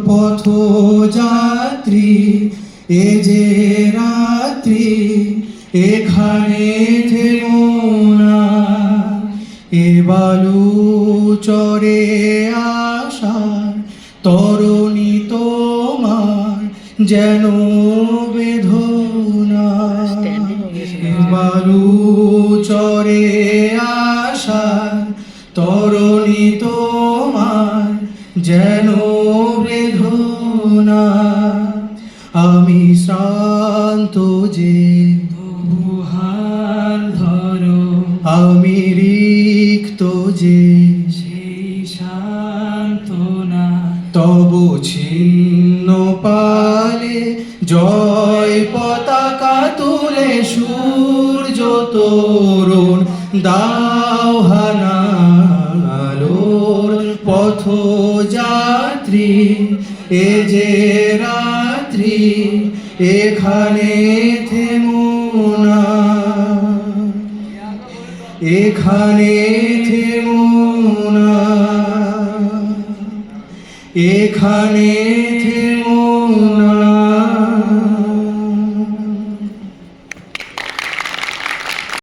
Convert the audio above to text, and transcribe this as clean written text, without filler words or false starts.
পথযাত্রী এ যে রাত্রি এখানে থেমো না, এ বালু চরে আসার তরণী তোমার যেন বেদনা। এ বালু চরে আসার তরণী তোমার যেন বেদনা। আমি শ্রান্ত যে বুহান ধরো আমি রিক্ত যে সেই সান্ত্বনা, তব ছিন্ন পালে জয় পতাকা তুলে সূর্য তরুণ দাও হানা। আলোর পথযাত্রী এ যে রাত্রি এখানে থেমো না, এখানে থেমো না, এখানে থেমো